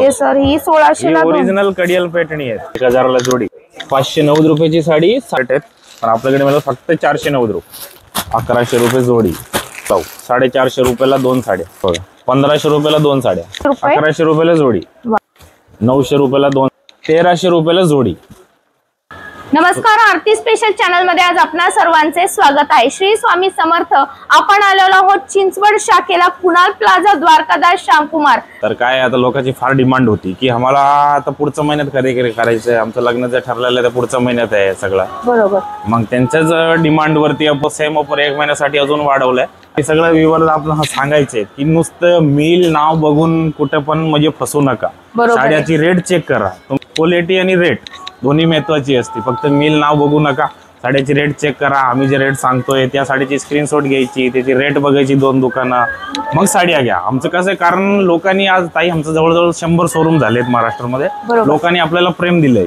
Okay sir, ही 1600 ला original कडियल Paithani आहे, 1000 ला जोडी. 590 रुपयाची साडी 60 आहेत, पण आपल्याकडे मला फक्त 490 रुपये. 1100 रुपये जोडी. 450 रुपयाला 2 साड्या. 1500 रुपयाला 2 साड्या. 1100 रुपयाला जोडी. 900 रुपयाला 2. 1300 रुपयाला जोडी. नमस्कार, आरती स्पेशल चॅनल मध्ये आज आपणा सर्वांचे स्वागत आहे. श्री स्वामी समर्थ. आपण आलेलो आहोत चिंचवड शाखेला, कुणाल प्लाझा, द्वारकादास श्यामकुमार. तर काय आता लोकांची फार डिमांड होती की आम्हाला आता पुढच्या महिन्यात खरेदी करायचं आहे, आमचं लग्न जे ठरलेलं आहे पुढच्या महिन्यात आहे सगळं. बरोबर. मग त्यांच्याच डिमांड वरती सेम ऑफर 1 महिन्यासाठी अजून वाढवलंय. हे सगळं विवर आपल्याला सांगायचंय की नुसतं मिल नाव बघून कुठे पण म्हणजे फसू नका. साड्याची रेट चेक करा, क्वालिटी आणि रेट दोन्ही महत्वाची असते. फक्त मिल नाव बघू नका, साड्याची रेट चेक करा. आम्ही जे रेट सांगतोय त्या साडीची स्क्रीनशॉट घ्यायची, त्याची रेट बघायची 2 दुकानं, मग साड्या घ्या. आमचं कसं आहे, कारण लोकांनी आज ताई आमचं जवळजवळ 100 शोरूम झालेत महाराष्ट्रामध्ये. लोकांनी आपल्याला प्रेम दिलंय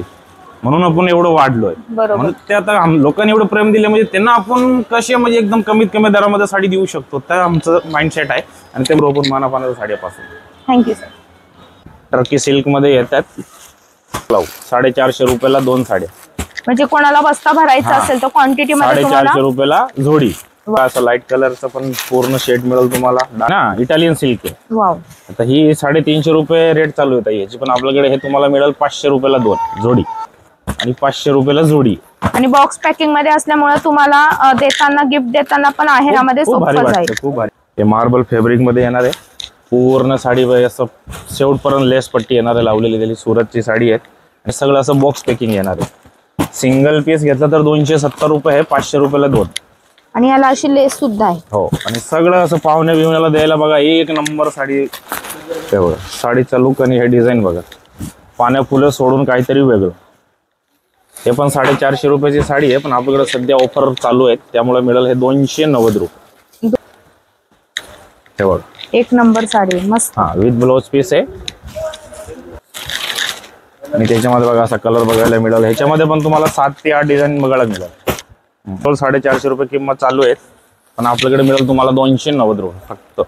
म्हणून आपण एवढं वाढलोय. म्हणून ते आता लोकांनी एवढं प्रेम दिलं म्हणजे त्यांना आपण कसे म्हणजे एकदम कमीत कमी दरामध्ये साडी देऊ शकतो, तर आमचं माइंडसेट आहे. आणि ते बरोबर मानापानाच्या साड्यापासून. Thank you sir. टर्की सिल्क मध्ये येतात. 450 रुपयाला 2 साड्या. म्हणजे कोणाला बस्ता भरायचा असेल तर क्वांटिटी मध्ये 450 रुपयाला जोडी. असं लाईट कलरचं पण पूर्ण शेड मिळेल तुम्हाला ना. इटालियन सिल्क आहे. वाव. आता ही 350 रुपये रेट चालू आहे याची, पण आपल्याकडे हे तुम्हाला मिळेल 500 रुपयाला 2 जोडी आणि 500 रुपयाला जोडी. आणि बॉक्स पॅकिंग मध्ये असल्यामुळे तुम्हाला देताना गिफ्ट देताना पण आहेरामध्ये सोपं जाईल. खूप भारी. हे मार्बल फॅब्रिक मध्ये येणार आहे. पूर्ण साडी असं शेवटपर्यंत लेस पट्टी येणार आहे लावलेली. त्याची सुरतची साडी आहे आणि सगळं असं बॉक्स पॅकिंग येणार आहे. सिंगल पीस घेतला तर 270 रुपये आहे, 500 रुपयाला 2. आणि याला अशी लेस सुद्धा आहे. हो. आणि सगळं असं पाहुणे बिवण्याला द्यायला बघा, 1 नंबर साडी. तेवढं साडीचा लुक आणि हे डिझाईन बघा, पाण्या फुलं सोडून काहीतरी वेगळं. हे पण 450 रुपयाची साडी आहे, पण आपल्याकडे सध्या ऑफर चालू आहे त्यामुळे मिळेल हे 290 रुपये. हे बघा, 1 नंबर साडी मस्त. हा, विथ ब्लाउज पीस आहे. आणि त्याच्यामध्ये बघा असा कलर बघायला मिळेल. ह्याच्यामध्ये पण तुम्हाला 7 ते 8 डिझाईन बघायला मिळेल. 450 रुपये किंमत चालू आहे, पण आपल्याकडे मिळेल तुम्हाला 290 रुपये फक्त.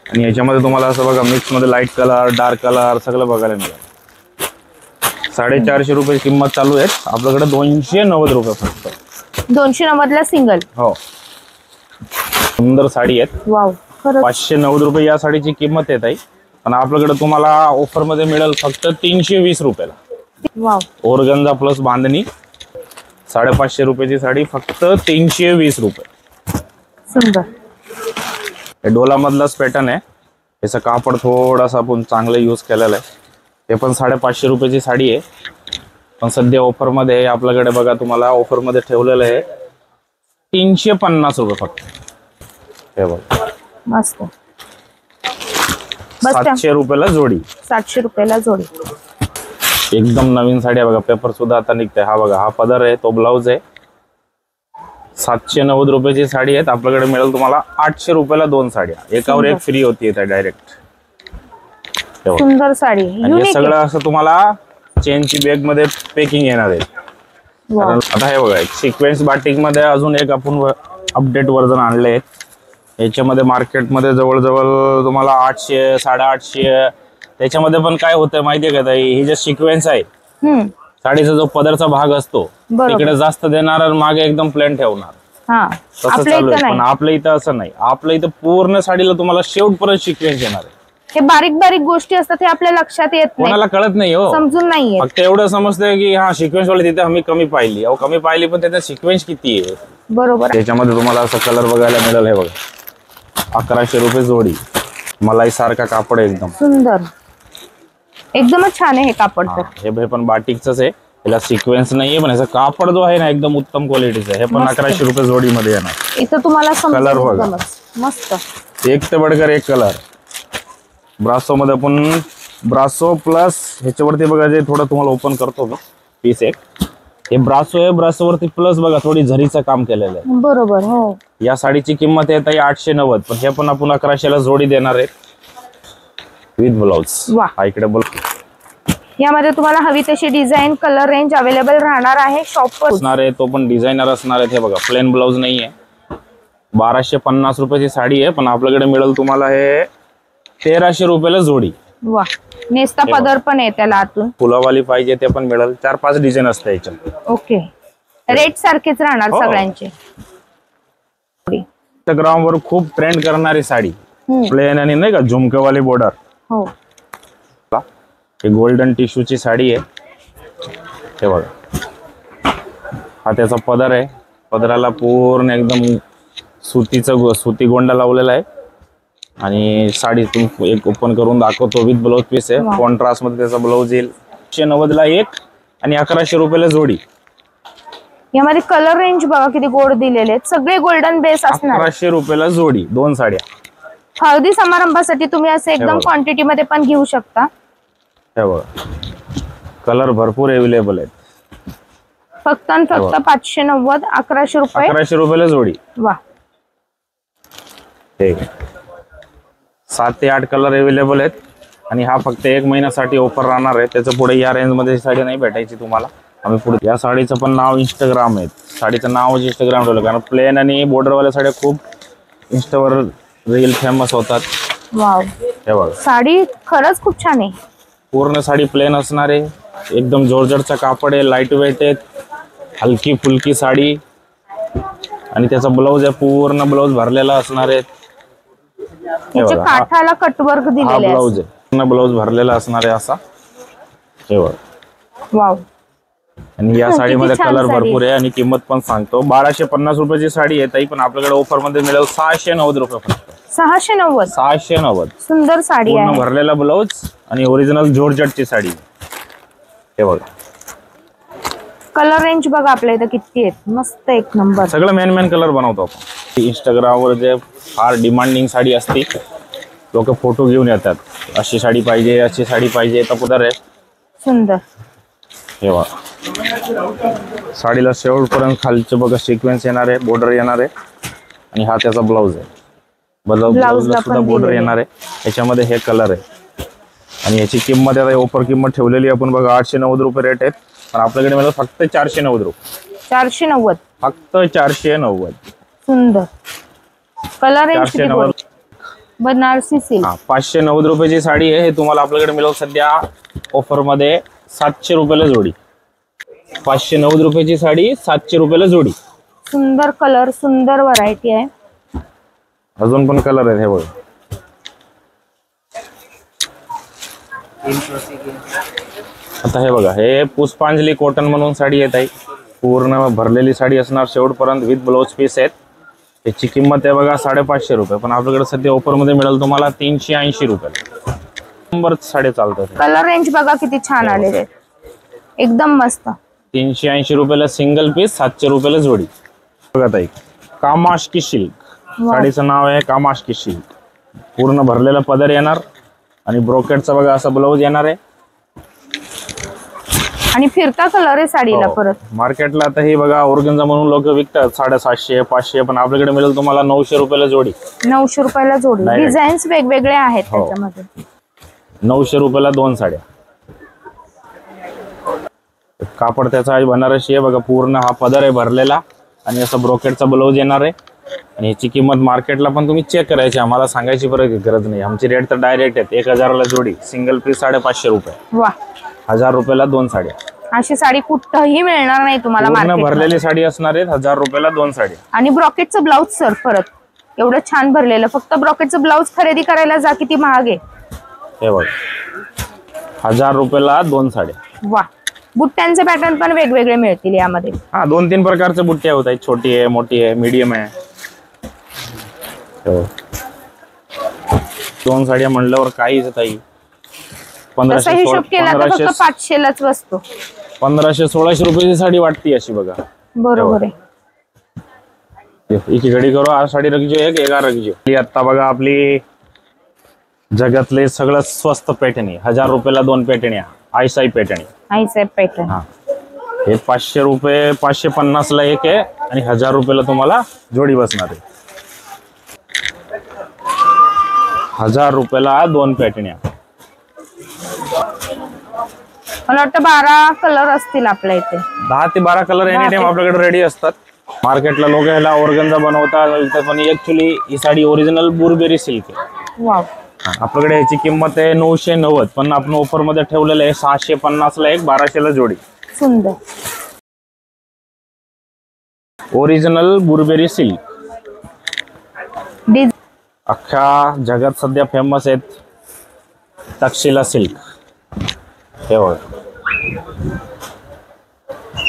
आणि याच्यामध्ये तुम्हाला असं बघा मिक्स मध्ये लाईट कलर, डार्क कलर सगळं बघायला मिळेल. 450 रुपये किंमत चालू आहे, आपल्याकडे 290 रुपये फक्त. 290 ला सिंगल. हो, सुंदर साडी आहेत. वाव. 590 रुपये या साडीची किंमत आहे ताई, पण आपल्याकडे तुम्हाला ऑफर मध्ये मिळेल फक्त 320 रुपयाला. वाव. ओरगंजा प्लस बांधणी. 550 रुपयाची साडी फक्त 320 रुपये. सुंदर. हे डोला मधलाच पॅटर्न आहे. याचं कापड थोडासा आपण चांगलं यूज केलेलं आहे. हे पण 550 रुपयाची साडी आहे, पण सध्या ऑफर मध्ये आपल्याकडे बघा तुम्हाला ऑफर मध्ये ठेवलेलं आहे 350 रुपये फक्त. हे बघा मस्त. 700 रुपयाला जोडी. 700 रुपयाला जोडी. एकदम नवीन साडी आहे बघा, पेपर सुद्धा आता निघतंय. हा बघा, हा पदर आहे, तो ब्लाउज आहे. 790 रुपयाची साडी आहे. आपल्याकडे मिळेल तुम्हाला 800 रुपयाला 2 साड्या. एकावर एक फ्री होती डायरेक्ट. सुंदर साडी. हे सगळं असं तुम्हाला चेनची बॅग मध्ये पॅकिंग येणार आहे. आता हे बघा, सिक्वेन्स बाटिक मध्ये अजून एक आपण अपडेट वर्जन आणले आहेत. याच्यामध्ये मार्केटमध्ये जवळजवळ तुम्हाला 800, 850. त्याच्यामध्ये पण काय होतं माहितीये का ताई, ही जे सिक्वेन्स आहे साडीचा जो पदरचा भाग असतो तिकडे जास्त देणार आणि मागे एकदम प्लेन ठेवणार. तसं चालू आहे, पण आपल्या इथं असं नाही. आपल्या इथं पूर्ण साडीला तुम्हाला शेवटपर्यंत सिक्वेन्स येणार आहे. हे बारीक बारीक गोष्टी असतात, हे आपल्या लक्षात येत नाही, कोणाला कळत नाही. हो, समजून नाही. फक्त एवढं समजतंय की हा सिक्वेन्स वाले तिथे आम्ही कमी पाहिली. अहो कमी पाहिली, पण त्याचा सिक्वेन्स किती आहे. बरोबर. त्याच्यामध्ये तुम्हाला असं कलर बघायला मिळेल. हे बघा, 1100 रुपये जोडी. मलाई सारखा कापड आहे, एकदम सुंदर, एकदमच छान आहे हे कापड. हे पण बाटिकच आहे, याला सिक्वेन्स नाहीये, पण याचा कापड जो आहे ना एकदम उत्तम क्वालिटीचा आहे. हे पण 1100 रुपये जोडी मध्ये येणार. इथं तुम्हाला कलर बघा मस्त, एक ते बडकर एक कलर. ब्रासो मध्ये पण ब्रासो प्लस ह्याच्यावरती बघा, जे थोडं तुम्हाला ओपन करतो मी पीस एक. हे ब्रासो आहे, ब्रासो वरती प्लस बघा थोडी झरीचं काम केलेलं आहे. बरोबर. हो. या साडीची किंमत आहे ताई 890, पण हे पण आपण 1100 ला जोडी देणार आहे विथ ब्लाउज. हा इकडे बोल. यामध्ये तुम्हाला हवी तशी डिझाईन, कलर रेंज अवेलेबल राहणार आहे. शॉप असणार आहे, तो पण डिझायनर असणार आहे. हे बघा, प्लेन ब्लाउज नाहीये. 1250 रुपयाची साडी आहे, पण आपल्याकडे मिळेल तुम्हाला हे 1300 रुपयाला जोडी. वा. नेसता पदर पण आहे त्याला आतून, फुलावाली पाहिजे ते पण मिळेल. 4-5 डिझाईन असते याच्यात. ओके, रेट सारखेच राहणार सगळ्यांचे. इंस्टाग्राम वर खूप ट्रेंड करणारी साडी, प्लेन आणि नाही का झुमकेवाली बॉर्डर. हो, हे गोल्डन टिश्यूची साडी आहे. हे बघा, हा त्याचा पदर आहे. पदराला पूर्ण एकदम सुती गोंडा लावलेला आहे. आणि साडी एक ओपन करून दाखवतो. विथ ब्लाउज पीस आहे. कॉन्ट्रास्ट मध्ये त्याचा ब्लाउज येईल. 190 ला एक आणि 1100 रुपयाला जोडी. यामध्ये कलर रेंज बघा किती गोड दिलेले आहेत. सगळे गोल्डन बेस असणार. 1100 रुपयाला जोडी 2 साड्या. हळदी समारंभासाठी तुम्ही असं एकदम क्वांटिटी मध्ये पण घेऊ शकता. हे बघा, कलर भरपूर अवेलेबल आहेत. फक्त 590, 1100 रुपये. 1100 रुपयाला जोडी. वा, ठीक आहे. 7 ते 8 कलर अवेलेबल आहेत. आणि हा फक्त 1 महिन्यासाठी ऑफर राहणार आहे. त्याच्या पुढे या रेंज मध्ये साडी नाही भेटायची तुम्हाला. आम्ही पुढे या साडीचं पण नाव इंस्टाग्राम आहे. साडीचं नावच इंस्टाग्राम ठेवलं, कारण प्लेन आणि बॉर्डरवाल्या साड्या खूप इंस्टावर रील फेमस होतात. वाव, हे बघा, साडी खरंच खूप छान आहे. पूर्ण साडी प्लेन असणार आहे. एकदम जॉर्जेटचा कापड आहे. लाईट वेट आहे. हलकी फुलकी साडी. आणि त्याचा ब्लाऊज आहे, पूर्ण ब्लाऊज भरलेला असणार आहे. याच्या काठाला कटवर्क दिलेले आहे. ब्लाऊज आहे, पूर्ण ब्लाऊज भरलेला असणार आहे असा. हे बघा, वाव. आणि या साडीमध्ये कलर भरपूर आहे. आणि किंमत पण सांगतो, 1250 रुपयाची साडी आहे ताई, पण आपल्याकडे ऑफर मध्ये मिळेल 690 रुपये फक्त. 690. 690. सुंदर साडी आहे. पूर्ण भरलेला ब्लाऊज आणि ओरिजिनल जॉर्जेटची साडी. हे बघा, कलर रेंज बघा आपल्या इथं किती आहेत. मस्त, एक नंबर. सगळं मेन कलर बनवतो आपण. इंस्टाग्राम वर जे फार डिमांडिंग साडी असते, लोक फोटो घेऊन येतात. अशी साडी पाहिजे, अशी साडी पाहिजे. तर पुढे आहे सुंदर. हे बघा, साडीला शेवटपर्यंत खालचे बघा सिक्वेन्स येणार आहे, बॉर्डर येणार आहे. आणि हा त्याचा ब्लाऊज आहे. ब्लाऊजला सुद्धा बॉर्डर येणार आहे. याच्यामध्ये हे कलर आहे. आणि याची किंमत आता ऑफर किंमत ठेवलेली आपण बघा 890 रुपये रेट आहेत. पण आपल्याकडे मिळेल फक्त 490 रुपये. 490, फक्त 490. सुंदर कलर रेंज. 490. बनारसी सिल्क. 590 रुपयाची साडी आहे. हे तुम्हाला आपल्याकडे मिळेल सध्या ऑफर मध्ये 700 रुपयाला जोडी. 590 रुपयाची साडी 700 रुपयाला जोडी. सुंदर कलर, सुंदर व्हरायटी आहे. अजून पण कलर आहेत. हे बघ, आता हे बघा, हे पुष्पांजली कॉटन म्हणून साडी येत आहे. पूर्ण भरलेली साडी असणार शेवटपर्यंत विथ ब्लाउज पीस आहेत. याची किंमत आहे बघा 550 रुपये. पण आपल्याकडे सध्या ऑफर मध्ये मिळेल तुम्हाला 380 रुपये. नंबर साडे चालतात. कलर रेंज बघा किती छान आलेले, एकदम मस्त. 380 रुपयाला सिंगल पीस, 700 रुपयाला जोडी. बघा ताई, कामाशकी सिल्क. साडीचं नाव आहे कामाशकी सिल्क. पूर्ण भरलेला पदर येणार आणि ब्रोकेटचा बघा असा ब्लाऊज येणार आहे. आणि फिरता कलर आहे साडीला. परत मार्केटला आता हे बघा ऑर्गेन्झा म्हणून लोक विकतात 750, 500. पण आपल्याकडे मिळेल तुम्हाला 900 रुपयाला जोडी. 900 रुपयाला जोडी. डिझाईन्स वेगवेगळे आहेत त्याच्यामध्ये. 900 रुपयाला 2 साड्या. कापड त्याचा बनारसी आहे बघा. पूर्ण हा पदर आहे भरलेला आणि असा ब्रोकेटचा ब्लाऊज येणार आहे. आणि याची किंमत मार्केटला पण तुम्ही चेक करायची, आम्हाला सांगायची गरज नाही. आमची रेट तर डायरेक्ट आहेत. 1000ला जोडी. सिंगल पीस 550 रुपये. वा, 1000 रुपयाला 2 साड्या. अशी साडी कुठंही मिळणार नाही तुम्हाला. पूर्ण भरलेली साडी असणार आहे. 1000 रुपयाला 2 साड्या. आणि ब्रॉकेटचं ब्लाऊज सर परत एवढं छान भरलेलं. फक्त ब्रॉकेटचं ब्लाऊज खरेदी करायला जा, किती महाग आहे. हे बघ, 1000 रुपयाला 2 साड्या. वा, बुट्ट्यांचे पॅटर्न पण वेगवेगळे मिळतील यामध्ये. 2-3 प्रकारचे बुट्टे होत आहेत. छोटी आहे, मोठी आहे, मीडियम आहे. 2 साड्या म्हणल्यावर काहीच ताई 1500 हिशोब केला तर फक्त 500लाच बसतो. 1500-1600 रुपयाची साडी वाटते अशी बघा. बरोबर आहे. एक घडी करो, आ साडी रखजो, एक रखजो. आता बघा आपली जगातले सगळ्यात स्वस्त पैठणी. 1000 रुपयाला 2 पैठण्या. आयसाई पैठणी. आयसाई पैठणी. हे 500 रुपये, 550ला एक आहे आणि 1000 रुपयाला तुम्हाला जोडी बसणार आहे. 1000 रुपयाला 2 पैठण्या. मला वाटतं 12 कलर असतील आपल्या इथे. 10 ते 12 कलर एनी टाइम आपल्याकडे रेडी असतात. मार्केटला लोक ह्याला ऑर्गेन्झा बनवतात, पण ऍक्च्युली ही साडी ओरिजिनल बुरबेरी सिल्क आहे. वाव, आपल्याकडे ह्याची किंमत आहे 990, पण आपण ऑफर मध्ये ठेवलेलं आहे 650 ला एक, 1200 ला जोडी. सुंदर ओरिजिनल बुरबेरी सिल्क. अख्ख्या जगात सध्या फेमस आहेत तक्षशिला सिल्क. हे बघा,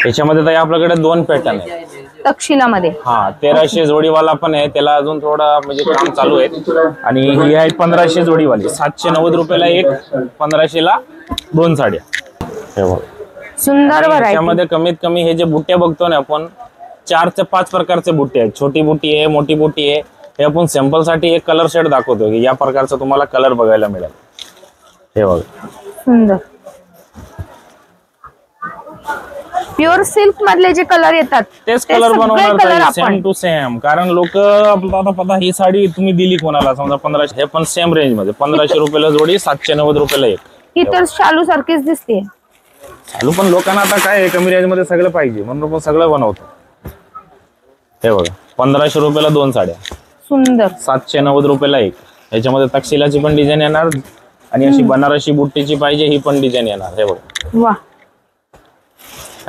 याच्यामध्ये तर आपल्याकडे 2 पॅटर्न आहेत तक्षशिलामध्ये. हा 1300 जोडीवाला पण आहे, त्याला अजून थोडा म्हणजे काम चालू आहे. आणि ही आहे 1500 जोडीवाली, 790 रुपयाला एक, 1500 ला 2 साड्या. हे बघा, सुंदर व्हरायटी. त्याच्यामध्ये कमीत कमी हे जे बुट्टे बघतो ना आपण, 4 ते 5 प्रकारचे बुट्टे आहेत. छोटी बुट्टी आहे, मोठी बुट्टी आहे. हे आपण सॅम्पल साठी एक कलर शेड दाखवतो की या प्रकारचा तुम्हाला कलर बघायला मिळेल. हे बघा, सुंदर प्युअर सिल्क मधले जे कलर येतात तेच कलर बनवणार सेम टू सेम. कारण लोक आता पता ही साडी तुम्ही दिली कोणाला समजा 1500, हे पण सेम रेंज मध्ये 1500 रुपयाला जोडी, 790 रुपयाला एक. ही तर शालू सारखीच दिसते. चालू पण लोकांना आता काय कमी रेंज मध्ये सगळं पाहिजे म्हणून आपण सगळं बनवतो. हे बघा, 1500 रुपयाला 2 साड्या, सुंदर. 790 रुपयाला एक. याच्यामध्ये तक्षशिलाची पण डिझाईन येणार आणि अशी बनारसी बुट्टीची पाहिजे ही पण डिझाईन येणार. हे बघा, वा.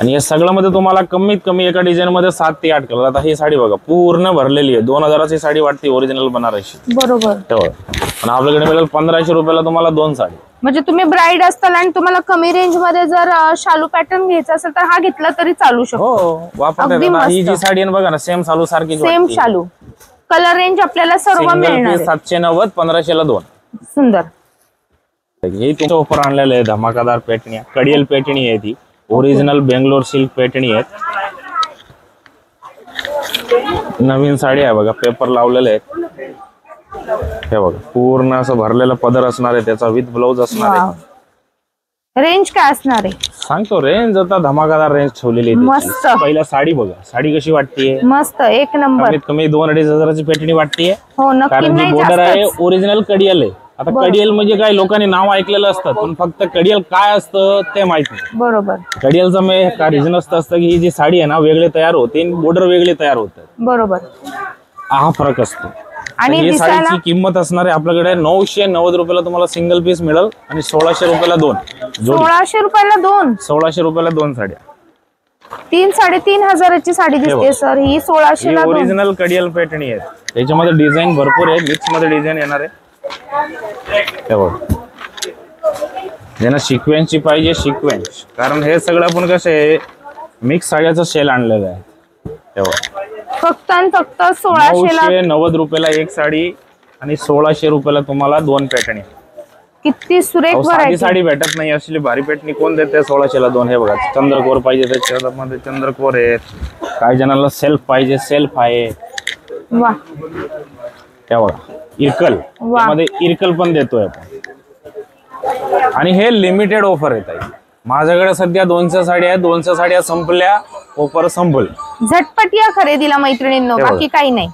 आणि या सगळं मध्ये तुम्हाला कमीत कमी एका डिझाईन मध्ये 7 ते 8 कलर. आता ही साडी बघा पूर्ण भरलेली आहे, 2000 ची साडी वाटते ओरिजिनल बनारसी. बरोबर. आणि आपल्याकडे मिळेल 1500 रुपयाला तुम्हाला 2 साडी. म्हणजे तुम्ही ब्राईड असताल आणि तुम्हाला कमी रेंज मध्ये जर शालू पॅटर्न घ्यायचा असेल तर हा घेतला तरी चालू शकतो. हो, वापरता. ही जी साडी आहे बघा ना, सेम शालू सारखी, सेम शालू. कलर रेंज आपल्याला सर्व मिळणार. 790, 1500 ला 2. सुंदर. हे तुमच्या ऑफर आणलेलं आहे धमाकादार पेटण्या. कडियल पेटणी आहे ती, ओरिजिनल बेंगलोर सिल्क पेटणी आहेत. नवीन साडी आहे बघा, पेपर लावलेले आहेत. हे बघा, पूर्ण असं भरलेला पदर असणार आहे, त्याचा विथ ब्लाउज असणार आहे. रेंज काय असणार आहे सांगतो. रेंज आता धमाकादार रेंज ठेवलेली आहे. मस्त. पहिला साडी बघा, साडी कशी वाटतेय, मस्त, एक नंबर. कमीत कमी 2-2.5 हजाराची पेटणी वाटतेय. हो, नक्की. कारण जी बॉर्डर आहे ओरिजिनल कडियल आहे. आता कडियल म्हणजे काय, लोकांनी नाव ऐकलेलं असतं पण फक्त कडियल काय असतं ते माहित नाही. बरोबर. कडियलचं काय रिझन असतं की ही जी साडी आहे ना वेगळे तयार होते, बॉर्डर वेगळे तयार होतात. बरोबर, हा फरक असतो. आणि ही साडीची किंमत असणार आहे आपल्याकडे 990 रुपयाला तुम्हाला सिंगल पीस मिळेल आणि 1600 रुपयाला 2 जोडी. 1600 रुपयाला 2. 1600 रुपयाला 2 साड्या. 3-3.5 हजाराची साडी दिसते सर. ही 1600 ला 2. ओरिजिनल कडियल पॅटर्न आहे. त्याच्यामध्ये डिझाईन भरपूर आहे, मिक्स मध्ये डिझाईन येणार आहे. ज्यांना सिक्वेन्सची पाहिजे सिक्वेन्स, कारण हे सगळं आपण कसं आहे मिक्स साड्याचं सेल आणलेलं आहे. फक्त आणि फक्त 1690 रुपयाला एक साडी आणि 1600 रुपयाला तुम्हाला 2 पॅटर्न. किती सुरेख व्हरायटी. साडी भेटत नाही असली भारी पॅटर्न कोण देते 1600 ला 2. हे बघा, चंद्रकोर पाहिजे त्याच्यामध्ये चंद्रकोर आहेत, काही जणांना सेल्फ पाहिजे सेल्फ आहे. वा. त्या बघा, इरकल, त्यामध्ये इरकल पण देतोय आपण. आणि हे लिमिटेड ऑफर येत आहे. माझ्याकडे सध्या 200 साड्या आहेत, 200 साड्या संपल्या, ऑफर संपल. झटपट या खरेदीला मैत्रिणींनो, बाकी काही नाही.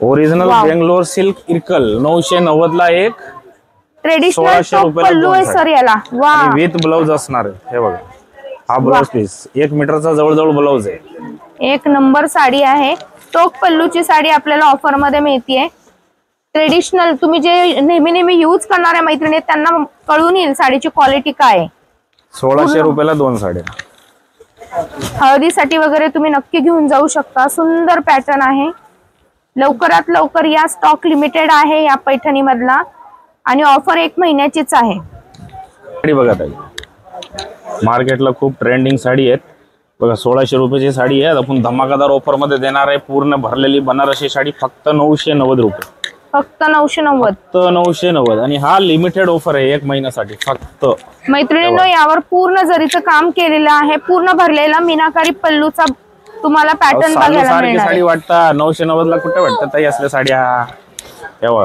ओरिजिनल बेंगलोर सिल्क इरकल 990 ला एक, ट्रेडिशनल पल्लू आहे सर याला. वा. विथ ब्लाउज असणार आहे. हे बघा, हा ब्लाउज पीस 1 मीटरचा जवळजवळ ब्लाउज आहे. एक नंबर साडी आहे. टोक पल्लूची साडी आपल्याला ऑफर मध्ये मिळतीये. ट्रेडिशनल तुम्ही जे नेहमी यूज करणाऱ्या मैत्रिणी त्यांना कळून येईल साडीची क्वालिटी काय आहे. 1600 रुपयाला 2 साड्या. हळदीसाठी वगैरे तुम्ही नक्की घेऊन जाऊ शकता. सुंदर पॅटर्न आहे. लवकरात लवकर या, स्टॉक लिमिटेड आहे या पैठणी मधला आणि ऑफर 1 महिन्याचीच आहे. साडी बघा ताई, मार्केटला खूप ट्रेंडिंग साडी आहेत बघा. 1600 रुपयाची साडी आहे, आपण धमाकादार ऑफर मध्ये देणार आहे. पूर्ण भरलेली बनारसी साडी फक्त 990 रुपये. फक्त 990. फक्त 990. आणि हा लिमिटेड ऑफर आहे 1 महिन्यासाठी फक्त. मैत्रिणींनो, यावर पूर्ण जरीचं काम केलेलं आहे. पूर्ण भरलेला मीनाकारी पल्लूचा तुम्हाला पॅटर्न बघायला मिळणार. साडी वाटता 990 ला कुठे वाटतं ताई असल्या साड्या. यावर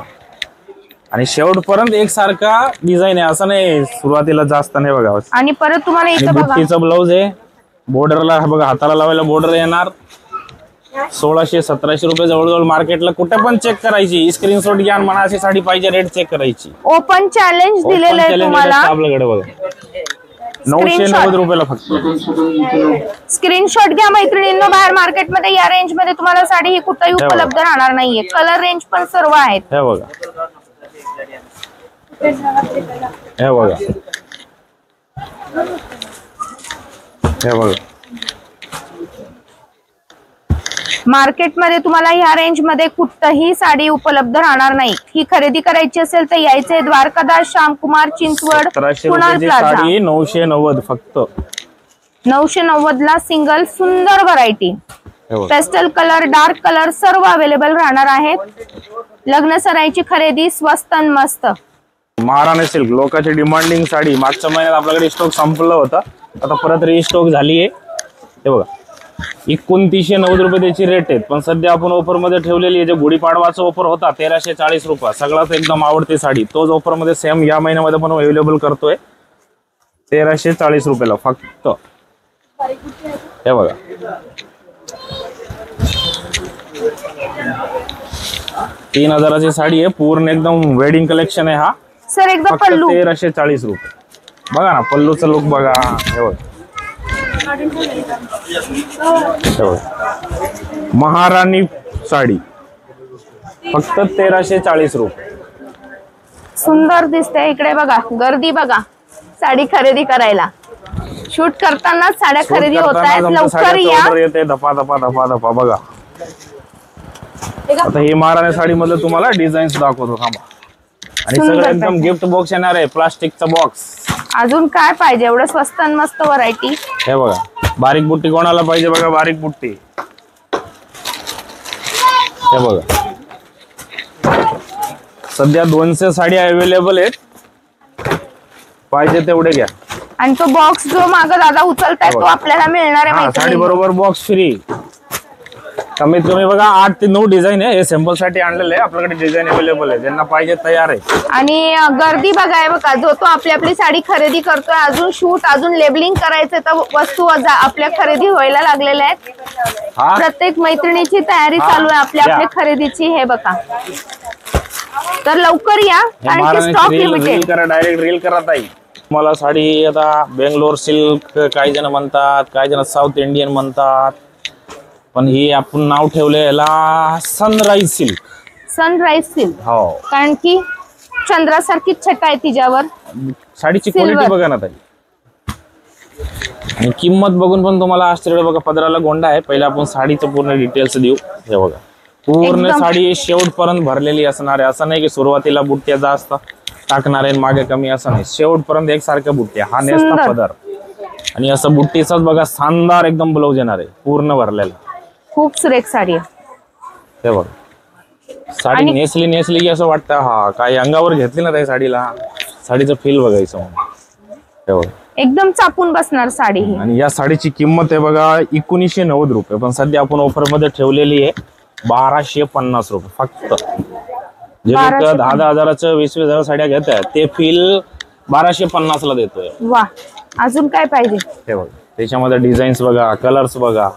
आणि शेवटपर्यंत एकसारखा डिझाईन आहे, असं नाही सुरुवातीला जास्त नाही बघा. आणि परत तुम्हाला इथं बघा, बुट्टीचा ब्लाउज आहे. बॉर्डरला बघा, हाताला लावायला बॉर्डर येणार. 1600-1700 रुपये जवळजवळ मार्केटला कुठे पण चेक करायची. स्क्रीनशॉट घ्या, म्हणा अशी साडी पाहिजे, रेट चेक करायची. ओपन चॅलेंज दिलेलं आहे तुम्हाला आपल्याकडे बघा. 990 रुपयाला फक्त. स्क्रीनशॉट घ्या मैत्रिणींनो. बाहेर मार्केटमध्ये या रेंज मध्ये तुम्हाला साडी ही कुठेही उपलब्ध राहणार नाहीये. कलर रेंज पण सर्व आहेत. हे बघा, हे बघा, हे बघा. मार्केटमध्ये तुम्हाला ह्या रेंज मध्ये कुठही साडी उपलब्ध राहणार नाही. ही खरेदी करायची असेल तर यायचे द्वारकादास श्यामकुमार चिंचवड कुणाल प्लाझा. 990 फक्त. 990 ला सिंगल सुंदर variety. Pastel colour, dark colour सर्व अवेलेबल राहणार आहेत. लग्न सराईची खरेदी स्वस्त आणि मस्त. महाराणी सिल्क लोकांची डिमांडिंग साडी. मागच्या महिन्यात आपल्याकडे स्टॉक संपलं होता, आता परत रिस्टॉक झाली आहे. हे बघा, 2990 रुपये त्याची रेट आहेत, पण सध्या आपण ऑफर मध्ये ठेवलेली आहे. जे गुढीपाडवाचा ऑफर होता 1340 रुपये, सगळ्यात एकदम आवडती साडी, तोच ऑफर मध्ये सेम या महिन्यामध्ये पण अवेलेबल करतोय 1340 रुपयाला फक्त. हे बघा, 3000ची साडी आहे, पूर्ण एकदम वेडिंग कलेक्शन आहे. हा सर एकदा पल्लू 1340 रुपये. बघा ना पल्लूचा लुक बघा. हे बघा, महाराणी साडी फक्त 1340 रुपये. सुंदर दिसते. इकडे बघा, गर्दी बघा साडी खरेदी करायला. शूट करताना साड्या खरेदी होत आहेत. लवकर या. येते धपा धपा धपा धपा. बघा आता ही महाराणी साडी मधलं तुम्हाला डिझाईन्स दाखवतो थांबा. आणि सगळं एकदम गिफ्ट बॉक्स येणार आहे, प्लास्टिकचा बॉक्स. अजून काय पाहिजे, एवढं स्वस्त आणि मस्त व्हरायटी. हे बघा, बारीक बुट्टी कोणाला पाहिजे बघा, बारीक बुट्टी. हे बघा, सध्या 200 साड्या अवेलेबल आहेत, पाहिजे तेवढे घ्या. आणि तो बॉक्स जो माग दादा उचलताय तो आपल्याला मिळणार आहे. साडी बरोबर बॉक्स फ्री. कमीत कमी बघा 8 ते 9 डिझाईन आहे. हे सॅम्पल साठी आणलेले आहे, आपल्याकडे डिझाईन अवेलेबल आहे, ज्यांना पाहिजे तयार आहे. आणि गर्दी बघाय बघा, जो तो आपली साडी खरेदी करतोय. अजून शूट, अजून लेबलिंग करायचं, तर वस्तू आपल्या खरेदी व्हायला लागलेल्या आहेत. प्रत्येक मैत्रिणीची तयारी चालू आहे आपल्या खरेदीची. हे बघा, तर लवकर या, कारण की स्टॉक लिमिटेड. डायरेक्ट रील करा ताई. मला साडी आता बेंगलोर सिल्क काही जण म्हणतात, काही जण साऊथ इंडियन म्हणतात, पण ही आपण नाव ठेवले याला सनराइज सिल्क. सनराइज सिल्क, हो, कारण की चंद्रासारखी छटा आहे तिच्यावर. साडीची क्वालिटी बघा ना ताई, आणि किंमत बघून पण तुम्हाला आश्चर्य. बघा, पदराला गोंडा आहे. पहिले आपण साडीचं पूर्ण डिटेल्स देऊ. हे बघा, पूर्ण साडी शेवटपर्यंत भरलेली असणार आहे. असं नाही की सुरुवातीला बुट्ट्या जास्त टाकणार आहे मागे कमी, असं नाही. शेवटपर्यंत एकसारख्या बुट्ट्या. हा नेसता पदर, आणि असं बुट्टीचाच बघा शानदार एकदम ब्लाऊज येणार आहे, पूर्ण भरलेला. खूप सुरेख साडी आहे. हे बघा, साडी नेसली की असं वाटतं हा काय अंगावर घेतली ना त्या साडीला, साडीचं फील बघायचं. हे बघा, एकदम चापून बसणार साडी ही. आणि या साडीची किंमत आहे बघा 1990 रुपये, पण सध्या आपण ऑफर मध्ये ठेवलेली आहे 1250 रुपये फक्त. जे लोक 10,000 हजाराचं 20,000 साड्या घेत आहेत ते फील 1250 ला देतोय. वा, अजून काय पाहिजे. हे बघा, त्याच्यामध्ये डिझाईन्स बघा, कलर्स बघा.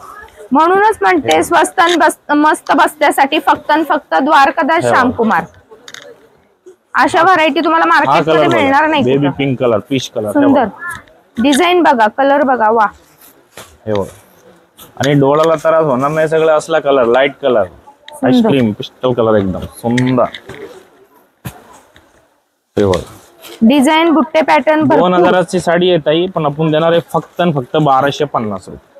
म्हणूनच म्हणते स्वस्त आणि मस्त बसण्यासाठी फक्त द्वारकादास श्यामकुमार. अशा व्हरायटी तुम्हाला मार्केटमध्ये मिळणार नाही. Baby pink colour, peach colour, सुंदर डिझाईन बघा, कलर बघा. वा, हे बघा, आणि डोळ्याला त्रास होणार नाही. सगळं असला colour, light colour, ice cream pistol colour, एकदम सुंदर. हे बघा, डिझाईन बुट्टे पॅटर्न. 2000ची साडी आहे ताई, पण आपण देणार आहे फक्त 1250 रुपये.